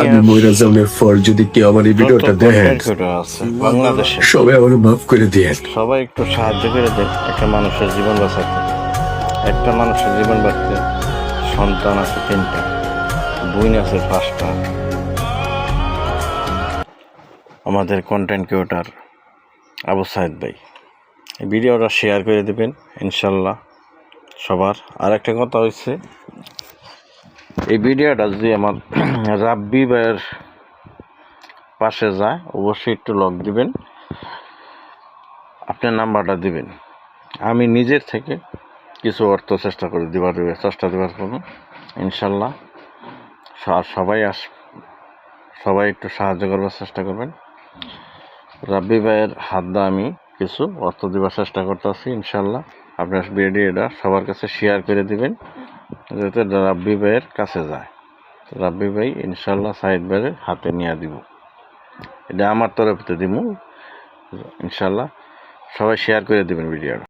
আমি মইরা যাওয়ার পর যদি কেউ আমার এই ভিডিওটা দেখেন, বাংলাদেশে সবাই আমার মাফ করে দিয়ে সবাই একটু সাহায্য করে দেন একটা মানুষের জীবন বাঁচাতে। একটা মানুষের জীবন বাঁচতে সন্তান আছে 3টা, বোন আছে 5টা। আমাদের কন্টেন্ট ক্রিয়েটর আবু সাইদ ভাই এই ভিডিওটা শেয়ার করে দেবেন ইনশাল্লাহ সবার। আর একটা কথা হচ্ছে, এই ভিডিওটা যদি আমার রাব্বি ভাইয়ের পাশে যায় অবশ্যই একটু লক দিবেন, আপনার নাম্বারটা দিবেন। আমি নিজের থেকে কিছু অর্থ চেষ্টা করে চেষ্টা দেওয়ার কোনো ইনশাল্লাহ। সবাই একটু সাহায্য করবার চেষ্টা করবেন। রাব্বি ভাইয়ের হাত দিয়ে আমি কিছু অর্থ দেওয়ার চেষ্টা করতেছি ইনশাল্লাহ। আপনার ভিডিওটা সবার কাছে শেয়ার করে দিবেন যাতে রাব্বি ভাইয়ের কাছে যায়। রাব্বি ভাই ইনশাল্লাহ সাইদ ভাইয়ের হাতে নিয়ে দিব, এটা আমার তরফ থেকে দিব ইনশাল্লাহ। সবাই শেয়ার করে দিবেন ভিডিওটা।